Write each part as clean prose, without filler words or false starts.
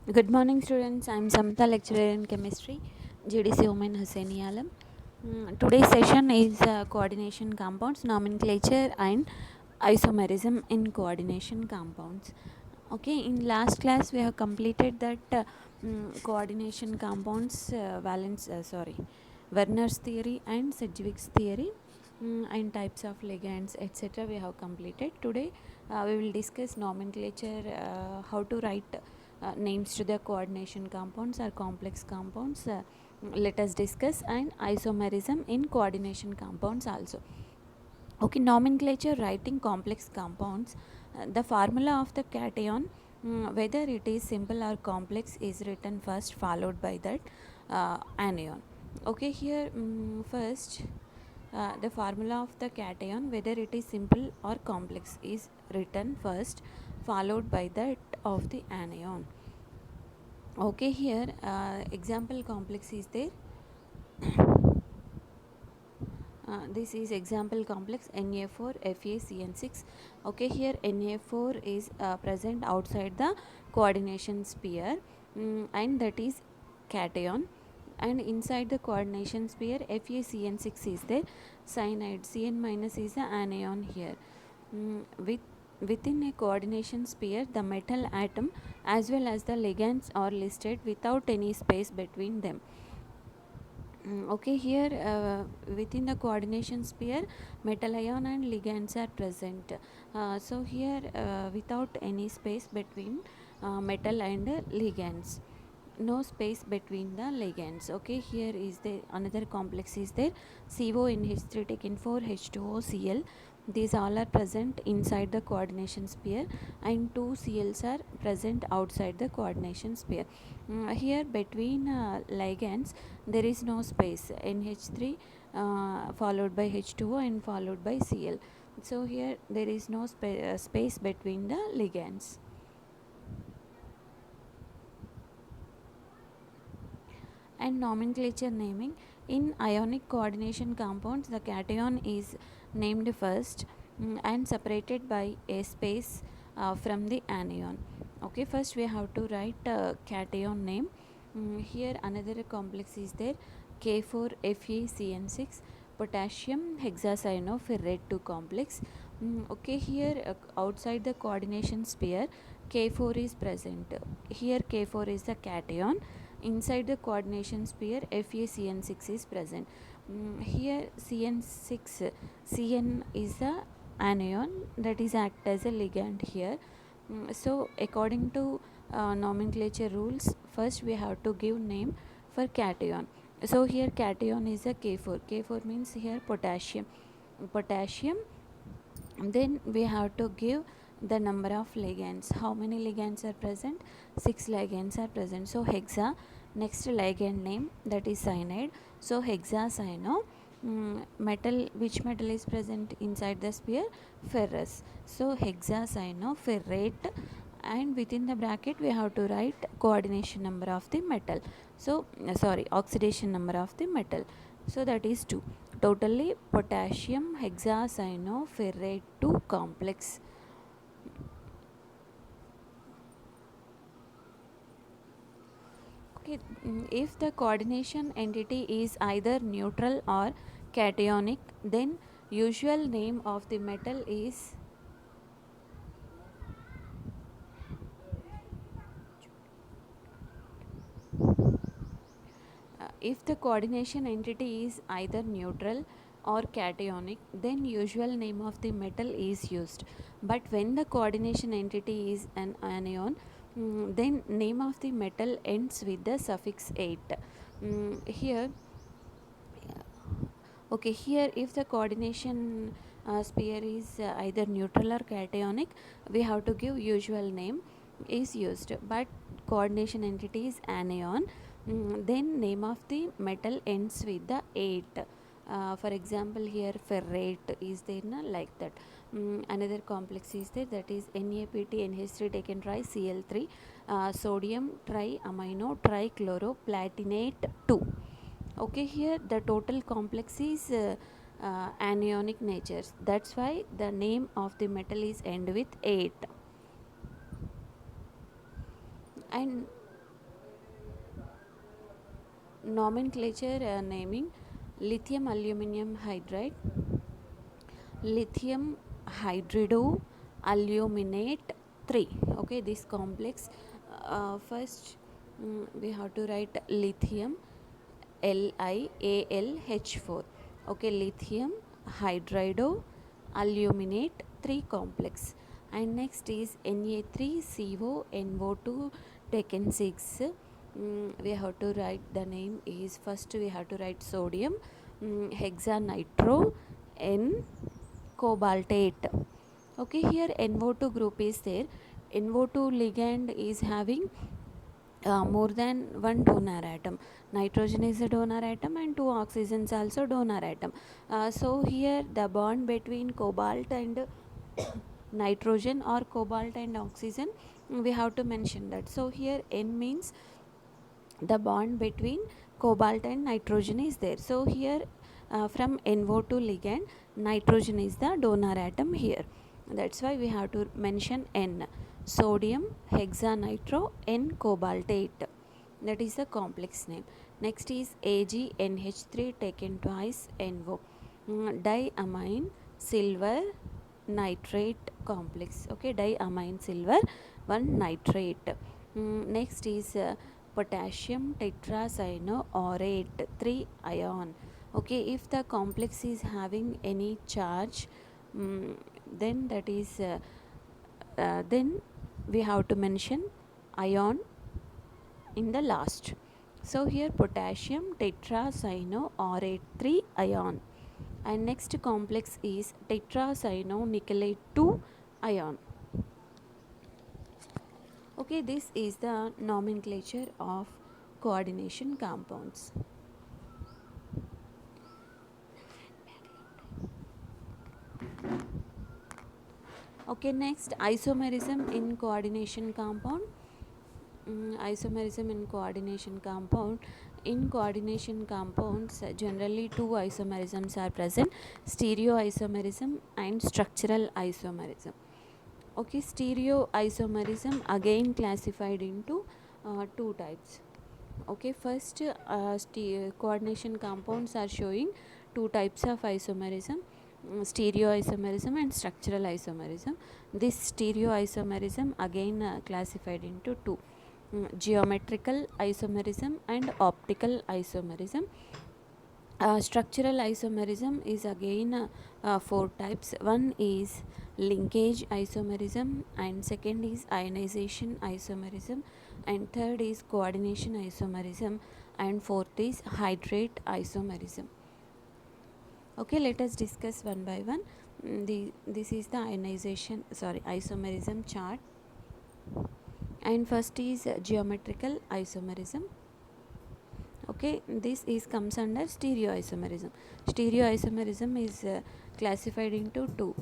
Good morning, students. I am Samita, lecturer in chemistry, GDC Women Hussaini Alam. Today's session is coordination compounds, nomenclature, and isomerism in coordination compounds. Okay, in last class we have completed that coordination compounds, Werner's theory and Sedgwick's theory, and types of ligands, etc. We have completed. Today we will discuss nomenclature, how to write names to the coordination compounds or complex compounds. Let us discuss, and isomerism in coordination compounds also. Okay, nomenclature writing complex compounds. The formula of the cation, whether it is simple or complex, is written first, followed by that anion. Okay, here first the formula of the cation, whether it is simple or complex, is written first, followed by that of the anion. Okay, here example complex is there. This is example complex Na4 FeCN6. Okay, here Na4 is present outside the coordination sphere, and that is cation, and inside the coordination sphere FeCN6 is there, cyanide. Cn minus is the anion here. Within a coordination sphere, the metal atom as well as the ligands are listed without any space between them. Okay, here within the coordination sphere, metal ion and ligands are present. So here without any space between metal and ligands, no space between the ligands. Okay, here is the another complex is there, CONH3 taken 4 H2O These all are present inside the coordination sphere, and two Cls are present outside the coordination sphere. Here between ligands there is no space, NH3 followed by H2O and followed by Cl. So here there is no space between the ligands. And nomenclature naming, in ionic coordination compounds, the cation is named first, and separated by a space from the anion. Okay, first we have to write cation name. Here another complex is there, K4FeCN6 potassium hexacyanoferrate 2 complex. Okay, here outside the coordination sphere K4 is present. Here K4 is the cation. Inside the coordination sphere FeCN6 is present. Here CN6, Cn is the anion that is act as a ligand here. So according to nomenclature rules, first we have to give name for cation. So here cation is a K4. K4 means here potassium. Then we have to give the number of ligands. How many ligands are present? 6 ligands are present. So hexa, next ligand name, that is cyanide. So hexacyano. Metal, which metal is present inside the sphere? Ferrous. So hexacyanoferrate, and within the bracket we have to write coordination number of the metal. So oxidation number of the metal. So that is 2. Totally potassium hexacyanoferrate 2 complex. Okay, if the coordination entity is either neutral or cationic, then usual name of the metal is if the coordination entity is either neutral or cationic, then usual name of the metal is used. But when the coordination entity is an anion, then name of the metal ends with the suffix ate. Here Okay, here if the coordination sphere is either neutral or cationic, we have to give usual name is used. But coordination entity is anion, then name of the metal ends with the ate. For example, here ferrate is there, like that. Another complex is there, that is NaPt NH3 taken try Cl3, sodium triamino trichloroplatinate 2. Okay, here the total complex is anionic natures, that's why the name of the metal is end with 8. And nomenclature naming lithium aluminum hydride, lithium hydrido aluminate 3. Okay, this complex, first we have to write lithium LiAlH4. Okay, lithium hydrido aluminate 3 complex. And next is Na3CO NO2 taken 6. We have to write, the name is, first we have to write sodium hexanitro N cobaltate. Okay, here NO2 group is there. NO2 ligand is having more than one donor atom. Nitrogen is a donor atom and 2 oxygens also donor atom. So here the bond between cobalt and nitrogen or cobalt and oxygen, we have to mention that. So here N means the bond between cobalt and nitrogen is there. So here from NO2 ligand, nitrogen is the donor atom here. That's why we have to mention N. Sodium hexanitro N cobaltate. That is the complex name. Next is AgNH3 taken twice NO. Diamine silver nitrate complex. Okay, diamine silver 1 nitrate. Next is potassium tetracyanoaurate 3 ion. Okay, if the complex is having any charge, then that is then we have to mention ion in the last. So here potassium tetracyanoaurate 3 ion. And next complex is tetracyanonickelate 2 ion. Okay, this is the nomenclature of coordination compounds. Okay, next isomerism in coordination compound. Isomerism in coordination compound. In coordination compounds, generally 2 isomerisms are present: stereoisomerism and structural isomerism. Okay, stereoisomerism again classified into 2 types. Okay, first coordination compounds are showing 2 types of isomerism: stereoisomerism and structural isomerism. This stereoisomerism again classified into 2: geometrical isomerism and optical isomerism. Structural isomerism is again 4 types. One is linkage isomerism, and second is ionization isomerism, and third is coordination isomerism, and fourth is hydrate isomerism. Okay, let us discuss one by one. This is the isomerism chart. And first is geometrical isomerism. Okay, this is comes under stereoisomerism. Stereoisomerism is classified into 2: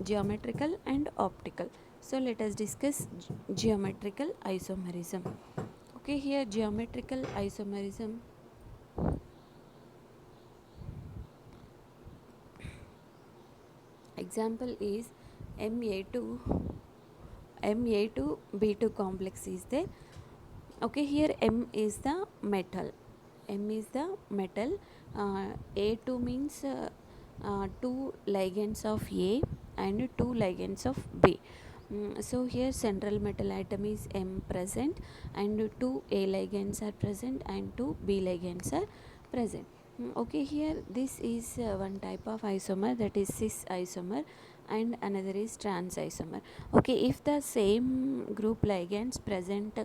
geometrical and optical. So let us discuss geometrical isomerism. Okay, here geometrical isomerism, example is Ma2B2 complex is there. Okay, here M is the metal. A2 means 2 ligands of A and 2 ligands of B. So here central metal atom is M present, and 2 A ligands are present and 2 B ligands are present. Okay, here this is one type of isomer, that is cis isomer, and another is trans isomer. Okay, if the same group ligands present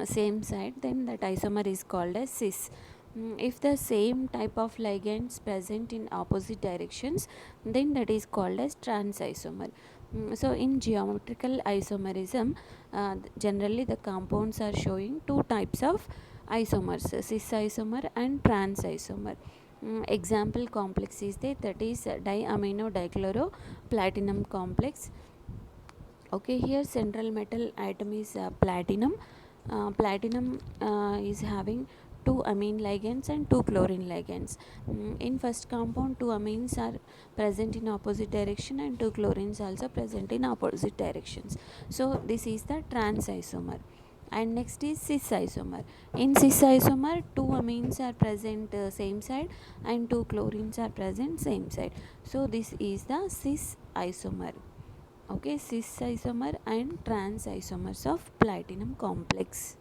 same side, then that isomer is called as cis. If the same type of ligands present in opposite directions, then that is called as trans isomer. So in geometrical isomerism, generally the compounds are showing 2 types of isomers: cis isomer and trans isomer. Example complex is there, that is diamino dichloro platinum complex. Okay, here central metal atom is platinum. Platinum is having 2 amine ligands and 2 chlorine ligands. In first compound, 2 amines are present in opposite direction and 2 chlorines also present in opposite directions. So this is the trans isomer. And next is cis isomer. In cis isomer, two amines are present same side and two chlorines are present same side. So this is the cis isomer. Okay, cis isomer and trans isomers of platinum complex.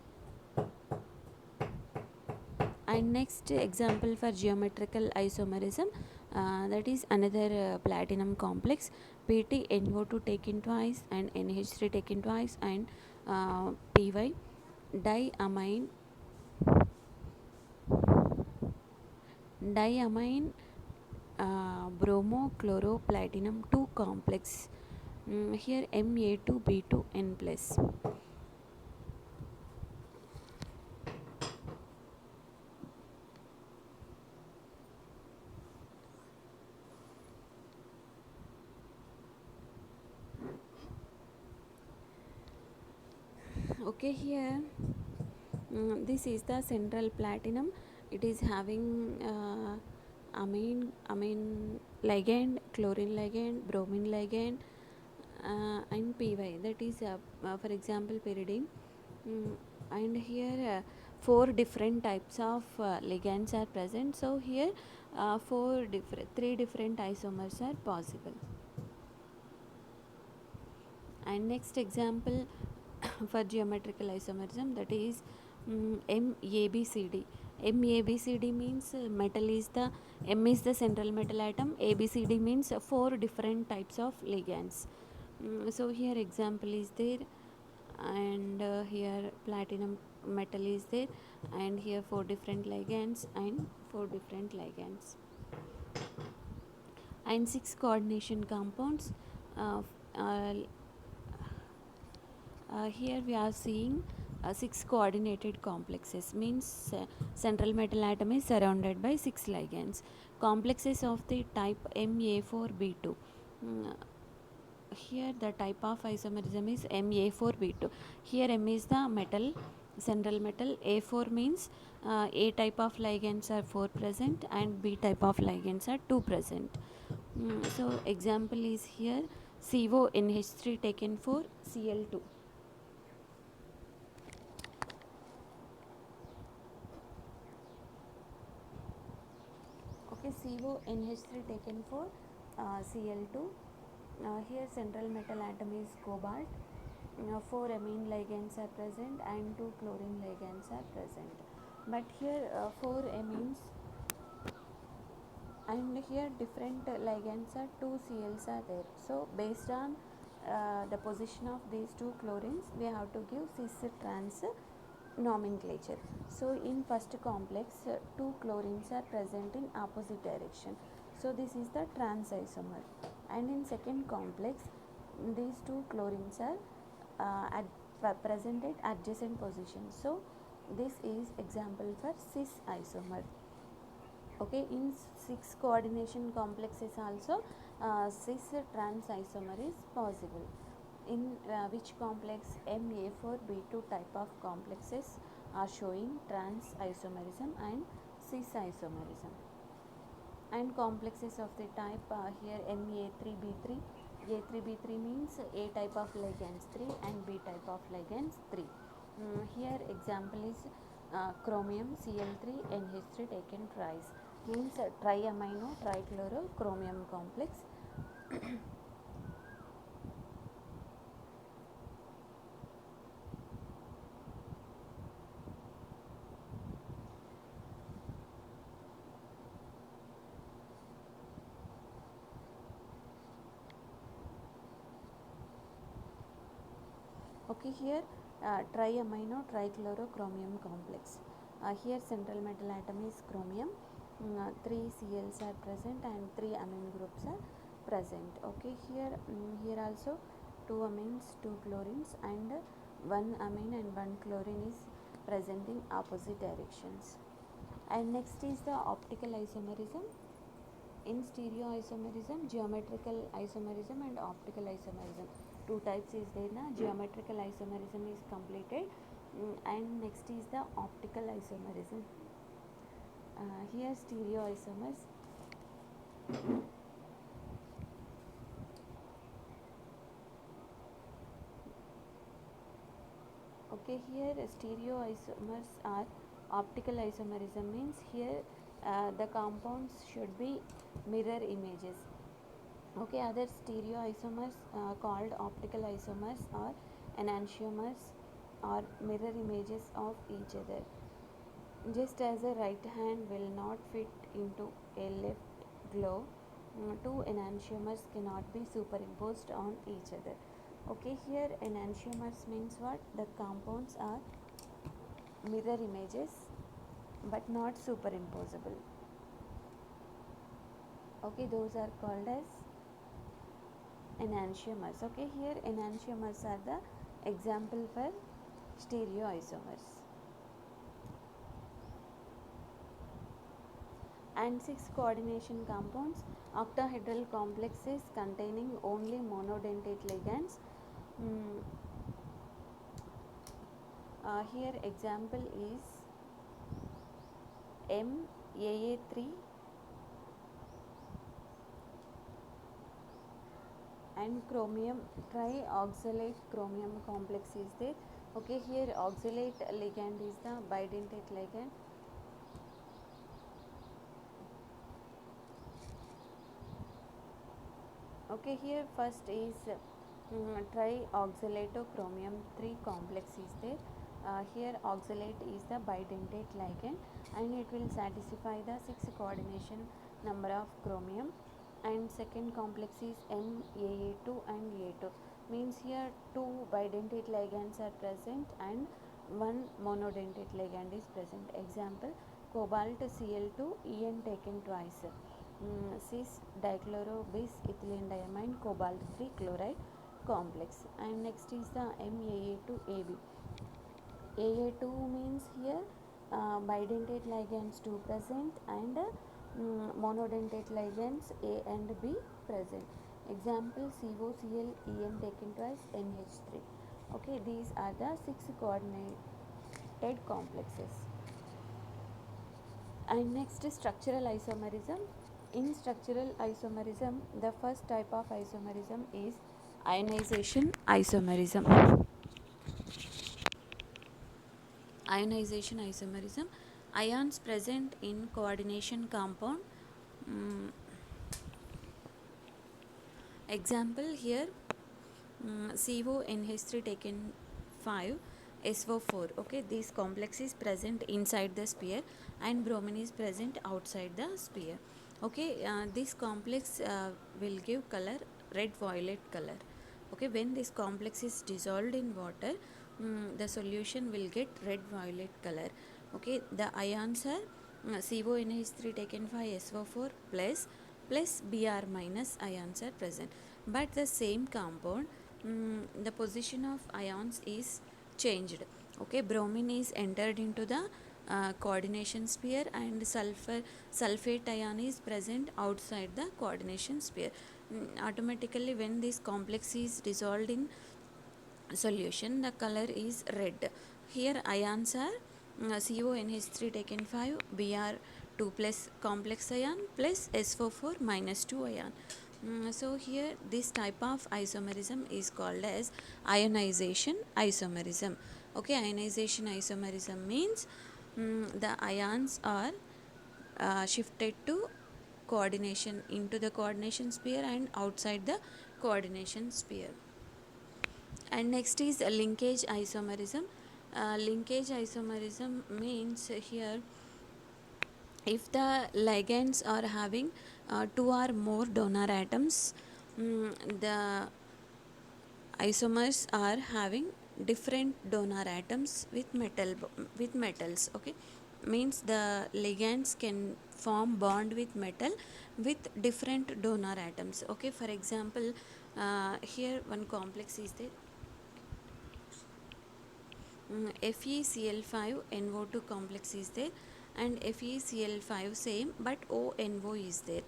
And next example for geometrical isomerism, that is another platinum complex, PtNO2 taken twice and NH3 taken twice, and Py diamine bromochloroplatinum 2 complex. Here Ma2B2N plus. Okay, here this is the central platinum. It is having amine ligand, chlorine ligand, bromine ligand, and Py, that is for example pyridine. And here four different types of ligands are present. So here three different isomers are possible. And next example for geometrical isomerism, that is MABCD. MABCD means metal is the M is the central metal atom, ABCD means four different types of ligands. So here example is there, and here platinum metal is there, and here four different ligands and four different ligands. And six coordination compounds. uh, uh, Here we are seeing six coordinated complexes, means central metal atom is surrounded by six ligands. Complexes of the type Ma4B2. Mm, Here the type of isomerism is Ma4B2. Here M is the metal, central metal. A4 means A type of ligands are 4 present and B type of ligands are 2 present. So example is here CONH3 taken for Cl2. Okay, CONH3 taken for Cl2. Here central metal atom is cobalt. Four amine ligands are present and two chlorine ligands are present. But here four amines, and here different ligands are, two Cls are there. So based on the position of these two chlorines, we have to give cis trans nomenclature. So in first complex, two chlorines are present in opposite direction. So this is the trans isomer. And in second complex, these two chlorines are present at adjacent positions. So this is example for cis isomer. Okay, in six coordination complexes also cis trans isomer is possible. In which complex? Ma4B2 type of complexes are showing trans isomerism and cis isomerism. And complexes of the type here Ma3B3. A3B3 means A type of ligands 3 and B type of ligands 3. Here example is chromium Cl3 NH3 taken twice, means triamino trichloro chromium complex. Okay, here triamino trichlorochromium complex. Here central metal atom is chromium. Three Cls are present and three amine groups are present. Okay, here also two amines, two chlorines, and one amine and one chlorine is present in opposite directions. And next is the optical isomerism. In stereoisomerism, geometrical isomerism and optical isomerism, two types is there na. Geometrical isomerism is completed, and next is the optical isomerism. Here stereoisomers. Okay, here stereoisomers are optical isomerism means here the compounds should be mirror images. Okay, other stereoisomers called optical isomers or enantiomers are mirror images of each other. Just as a right hand will not fit into a left glove, two enantiomers cannot be superimposed on each other. Okay, here enantiomers means what? The compounds are mirror images but not superimposable. Okay, those are called as enantiomers. Okay, here enantiomers are the example for stereoisomers. And 6 coordination compounds, octahedral complexes containing only monodentate ligands. Mm, Here example is MAA3 and chromium trioxalate chromium complex is there. Okay, here oxalate ligand is the bidentate ligand. Okay, here first is trioxalato chromium 3 complex is there. Here oxalate is the bidentate ligand and it will satisfy the 6 coordination number of chromium. And second complex is MAA2 and A2 means here two bidentate ligands are present and one monodentate ligand is present. Example, cobalt Cl2 En taken twice. Cis dichloro bis ethylene diamine cobalt 3 chloride complex. And next is the MAA2AB. AA2 means here bidentate ligands 2 present and monodentate ligands A and B present. Example, COCl En taken twice NH3. Okay, these are the 6 coordinated complexes. And next is structural isomerism. In structural isomerism, the first type of isomerism is ionization isomerism. Ionization isomerism, ions present in coordination compound. Mm, Example here, CONH3 taken 5 SO4. Okay, this complex is present inside the sphere and bromine is present outside the sphere. Okay, this complex will give color red violet color. Okay, when this complex is dissolved in water, the solution will get red violet color. Okay, the ions are CONH3 taken 5 SO4 plus Br minus ions are present, but the same compound, the position of ions is changed. Okay, bromine is entered into the coordination sphere and sulfate ion is present outside the coordination sphere. Automatically when this complex is dissolved in solution, the color is red. Here ions are CONH3 taken 5 Br2 plus complex ion plus SO4 minus 2 ion. So here this type of isomerism is called as ionization isomerism. Okay, ionization isomerism means the ions are shifted to coordination into the coordination sphere and outside the coordination sphere. And next is linkage isomerism. Linkage isomerism means here if the ligands are having two or more donor atoms, the isomers are having different donor atoms with metals. Okay, means the ligands can form bond with metal with different donor atoms. Okay, for example, here one complex is there, FeCl5 NO2 complex is there and FeCl5 same but ONO is there.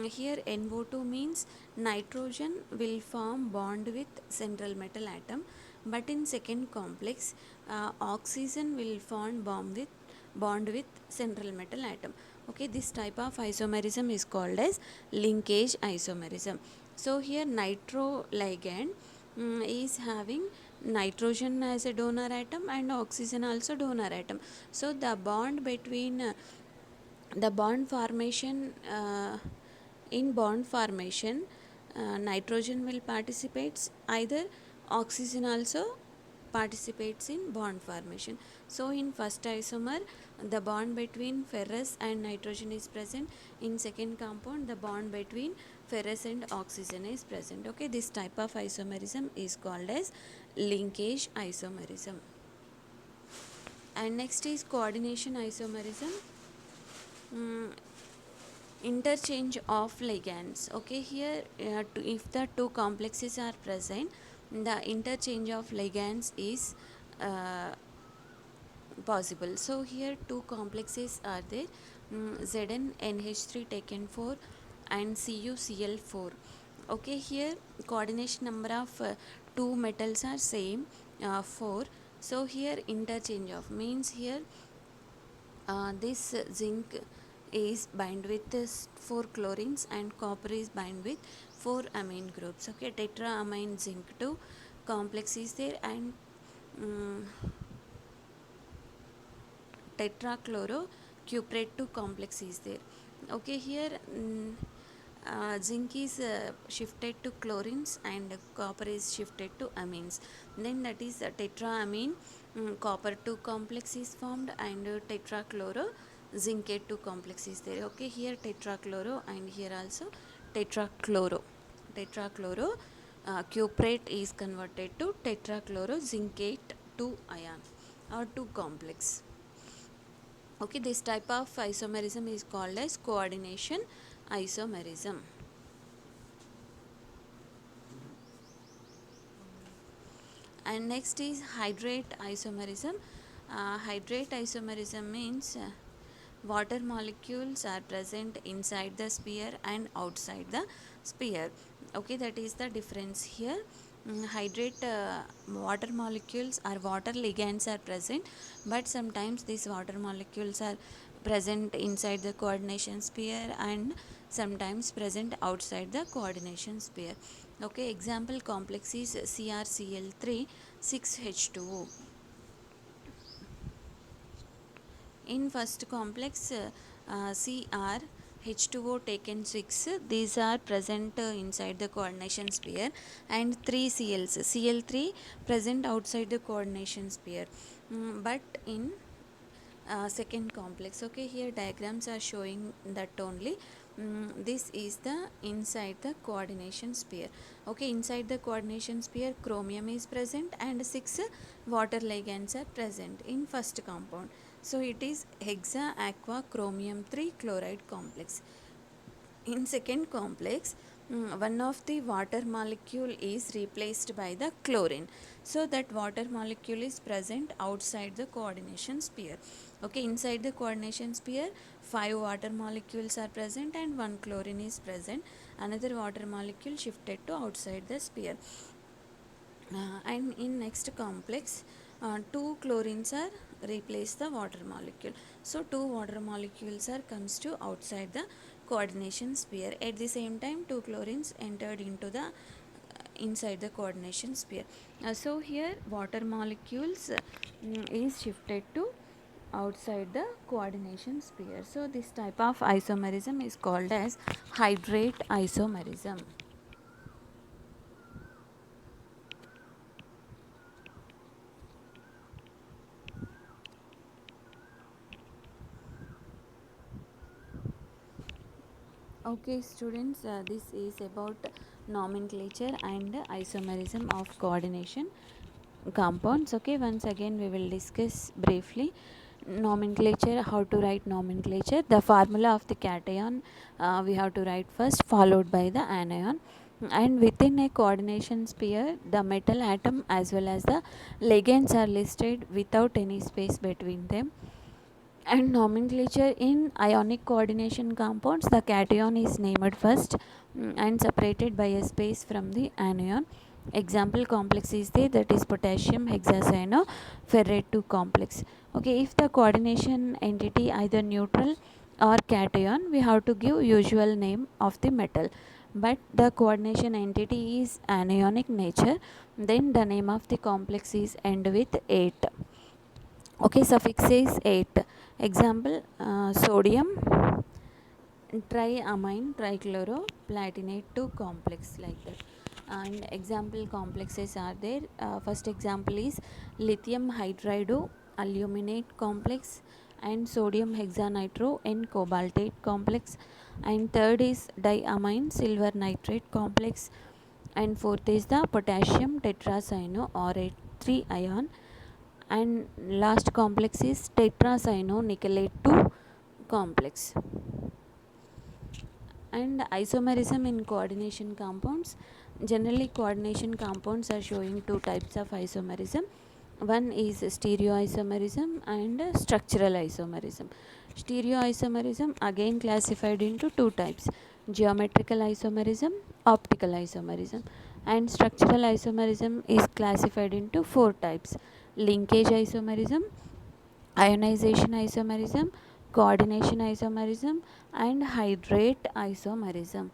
Here NO2 means nitrogen will form bond with central metal atom, but in second complex oxygen will form bond with central metal atom. Okay, this type of isomerism is called as linkage isomerism. So here nitro ligand is having nitrogen as a donor atom and oxygen also donor atom. So the bond between the bond formation in bond formation, nitrogen will participates, either oxygen also participates in bond formation. So in first isomer, the bond between ferrous and nitrogen is present. In second compound, the bond between ferrous and oxygen is present. Okay, this type of isomerism is called as linkage isomerism. And next is coordination isomerism. Interchange of ligands. Okay, here if the two complexes are present, the interchange of ligands is uh, possible. So here two complexes are there, ZnNH3 taken 4 and CuCl4. Okay, here coordination number of two metals are same, 4. So here interchange of means here this zinc is bind with this 4 chlorines and copper is bind with 4 amine groups. Okay, tetraamine zinc 2 complex is there, and tetrachloro cuprate 2 complex is there. Okay, here zinc is shifted to chlorines and copper is shifted to amines. Then that is tetraamine copper 2 complex is formed, and tetrachloro zincate 2 complex is there. Okay, here tetrachloro and here also tetrachloro. Tetrachloro cuprate is converted to tetrachloro zincate 2 ion or 2 complex. Okay, this type of isomerism is called as coordination isomerism. And next is hydrate isomerism. Hydrate isomerism means water molecules are present inside the sphere and outside the sphere. Okay, that is the difference here. Hydrate water molecules or water ligands are present, but sometimes these water molecules are present inside the coordination sphere and sometimes present outside the coordination sphere. Okay, example complex is CrCl3 6H2O. In first complex, Cr H2O taken 6, these are present inside the coordination sphere, and 3 Cls, Cl3 present outside the coordination sphere. But in second complex, okay, here diagrams are showing that only. This is the inside the coordination sphere. Okay, inside the coordination sphere chromium is present and 6 water ligands are present in first compound. So it is hexa aqua chromium 3 chloride complex. In second complex, one of the water molecule is replaced by the chlorine, so that water molecule is present outside the coordination sphere. Okay, inside the coordination sphere 5 water molecules are present and 1 chlorine is present. Another water molecule shifted to outside the sphere. And in next complex, 2 chlorines are replace the water molecule, so 2 water molecules are comes to outside the coordination sphere. At the same time 2 chlorines entered into the inside the coordination sphere. So here water molecules is shifted to outside the coordination sphere. So this type of isomerism is called as hydrate isomerism. Okay, students, this is about nomenclature and isomerism of coordination compounds. Okay, once again we will discuss briefly nomenclature, how to write nomenclature. The formula of the cation we have to write first, followed by the anion. And within a coordination sphere, the metal atom as well as the ligands are listed without any space between them. And nomenclature in ionic coordination compounds, the cation is named first and separated by a space from the anion. Example complex is there, that is potassium hexacyanoferrate 2 complex. Okay, if the coordination entity either neutral or cation, we have to give usual name of the metal. but the coordination entity is anionic nature, then the name of the complex is end with 8. Okay, suffix is 8. Example, sodium triamine trichloroplatinate 2 complex, like that. And example complexes are there. First example is lithium hydrido aluminate complex and sodium hexanitro n cobaltate complex, and third is diamine silver nitrate complex, and fourth is the potassium tetracyano or 3 ion, and last complex is tetracyano nickelate 2 complex. And isomerism in coordination compounds. Generally, coordination compounds are showing two types of isomerism. One is stereoisomerism and structural isomerism. Stereoisomerism again classified into two types: geometrical isomerism, optical isomerism. And structural isomerism is classified into four types: linkage isomerism, ionization isomerism, coordination isomerism, and hydrate isomerism.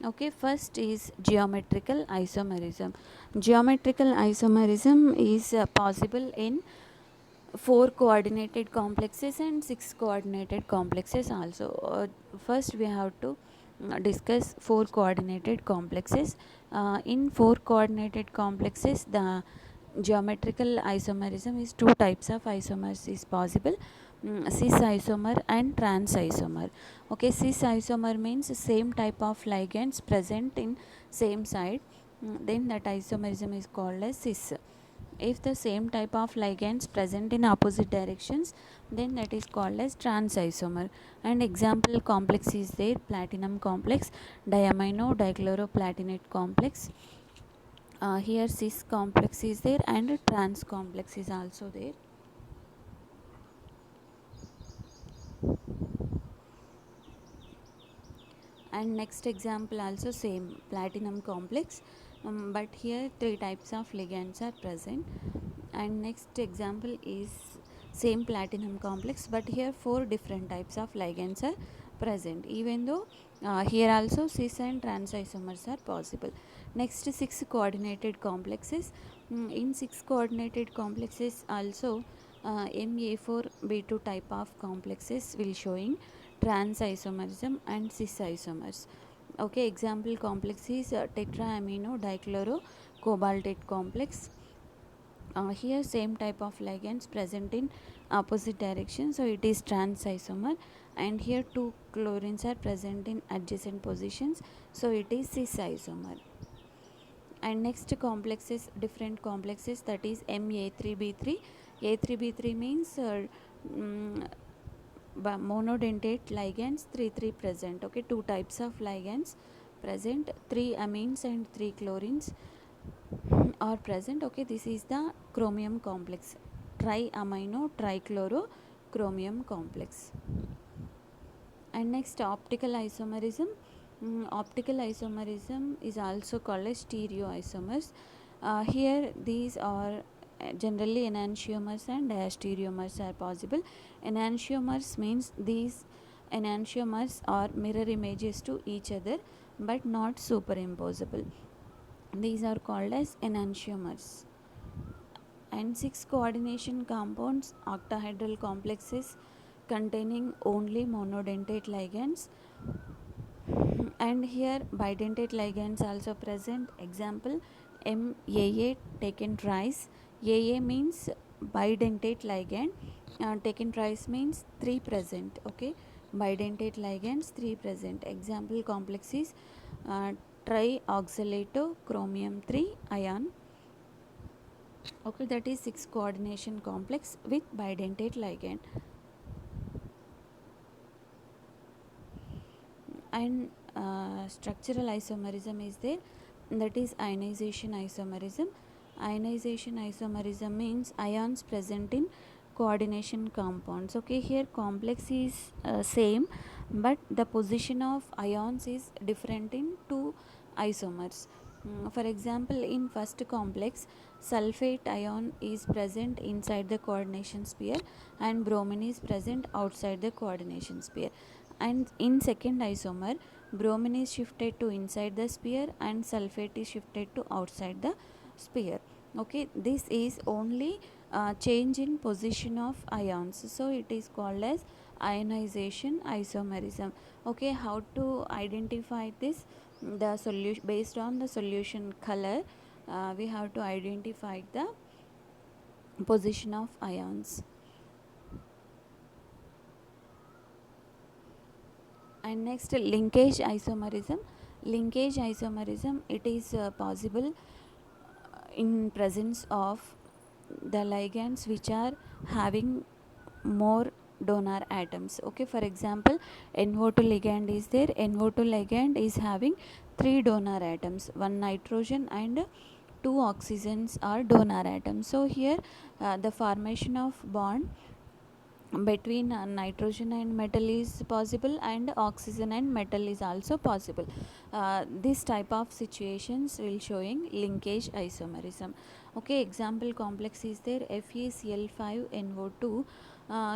Okay, first is geometrical isomerism. Geometrical isomerism is possible in 4 coordinated complexes and 6 coordinated complexes also. First we have to discuss 4 coordinated complexes. In 4 coordinated complexes, the geometrical isomerism is two types of isomers is possible: cis isomer and trans isomer. Okay, cis isomer means same type of ligands present in same side, then that isomerism is called as cis. If the same type of ligands present in opposite directions, then that is called as trans isomer. And example complex is there: platinum complex, diamino dichloroplatinate complex. Here cis complex is there and trans complex is also there. And next example also same, platinum complex, but here three types of ligands are present. And next example is same platinum complex, but here four different types of ligands are present, even though here also cis and trans isomers are possible. Next, six coordinated complexes. In six coordinated complexes also Ma4B2 type of complexes will showing trans isomerism and cis isomers. Okay, example complex is tetraamino dichloro cobaltate complex. Here same type of ligands present in opposite direction, so it is trans isomer. And here two chlorines are present in adjacent positions, so it is cis isomer. And next complexes, different complexes, that is Ma3B3. A3B3 means monodentate ligands 3 present. Okay, two types of ligands present, 3 amines and 3 chlorines are present. Okay, this is the chromium complex, triamino trichloro chromium complex. And next, optical isomerism. Optical isomerism is also called as stereoisomers. Here these are generally enantiomers and diastereomers are possible. Enantiomers means these enantiomers are mirror images to each other but not superimposable. These are called as enantiomers. And six coordination compounds, octahedral complexes containing only monodentate ligands, and here bidentate ligands also present. Example, MAA taken twice. AA means bidentate ligand, taken twice means 3 present. Okay, bidentate ligands 3 present. Example complex is trioxalato chromium 3 ion. Okay, that is 6 coordination complex with bidentate ligand. And structural isomerism is there, that is ionization isomerism. Ionization isomerism means ions present in coordination compounds. Okay, here complex is same, but the position of ions is different in two isomers. For example, in first complex, sulfate ion is present inside the coordination sphere and bromine is present outside the coordination sphere. And in second isomer, bromine is shifted to inside the sphere and sulfate is shifted to outside the sphere. Okay, this is only change in position of ions, so it is called as ionization isomerism. Okay, how to identify this? The solution, based on the solution color, we have to identify the position of ions. And next, linkage isomerism. Linkage isomerism, it is possible in presence of the ligands which are having more donor atoms. Okay, for example, NO2 ligand is there. NO2 ligand is having 3 donor atoms, 1 nitrogen and 2 oxygens are donor atoms. So here the formation of bond between nitrogen and metal is possible, and oxygen and metal is also possible. This type of situations will showing linkage isomerism. Okay, example complex is there, FeCl5NO2.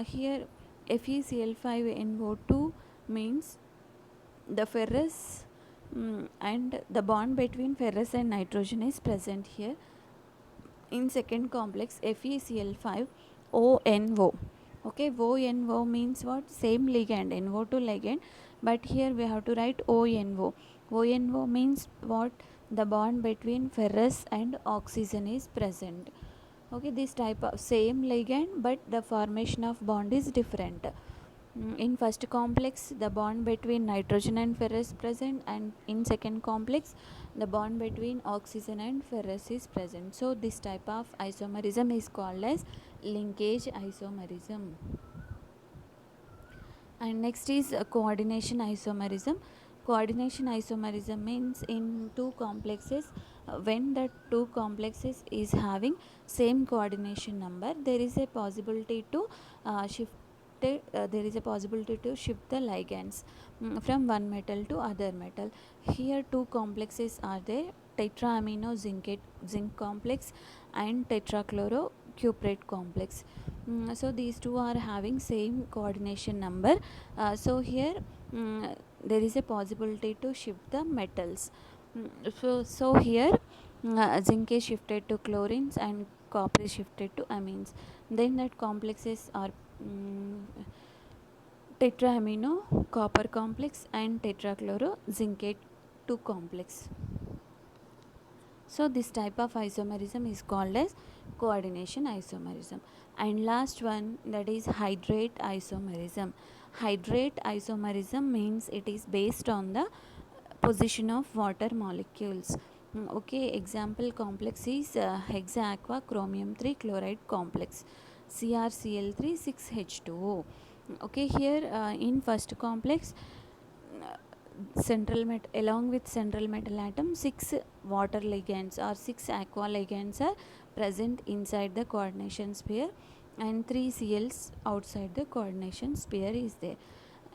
Here FeCl5NO2 means the ferrous and the bond between ferrous and nitrogen is present here. In second complex, FeCl5ONO. Okay, ONO means what? Same ligand, NO2 ligand, but here we have to write ONO. ONO means what? The bond between ferrous and oxygen is present. Okay, this type of same ligand, but the formation of bond is different. In first complex, the bond between nitrogen and ferrous present, and in second complex, the bond between oxygen and ferrous is present. So this type of isomerism is called as linkage isomerism. And next is coordination isomerism. Coordination isomerism means in two complexes, when the two complexes is having same coordination number, there is a possibility to shift there is a possibility to shift the ligands from one metal to other metal. Here two complexes are there, tetraamino zinc complex and tetrachlorocuprate complex. So these two are having same coordination number. So here there is a possibility to shift the metals. So here zinc is shifted to chlorines and copper is shifted to amines. Then that complexes are tetraamino copper complex and tetrachlorozincate 2 complex. So this type of isomerism is called as coordination isomerism. And last one, that is hydrate isomerism. Hydrate isomerism means it is based on the position of water molecules. Okay, example complex is hexaaqua chromium 3 chloride complex, CrCl3 6H2O. Okay, here in first complex, along with central metal atom, 6 water ligands or 6 aqua ligands are present inside the coordination sphere, and 3 Cls outside the coordination sphere is there.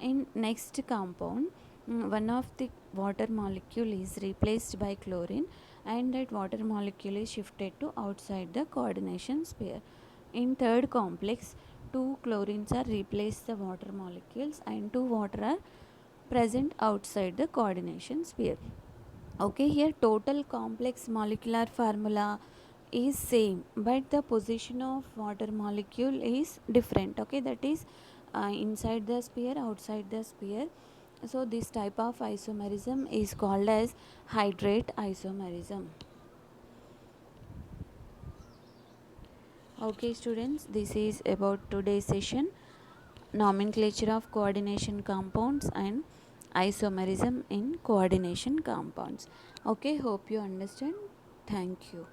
In next compound, one of the water molecule is replaced by chlorine, and that water molecule is shifted to outside the coordination sphere. In third complex, 2 chlorines are replaced the water molecules, and 2 water are present outside the coordination sphere. Okay, here total complex molecular formula is same, but the position of water molecule is different. Okay, that is inside the sphere, outside the sphere. So this type of isomerism is called as hydrate isomerism. Okay students, this is about today's session, nomenclature of coordination compounds and isomerism in coordination compounds. Okay, hope you understand. Thank you.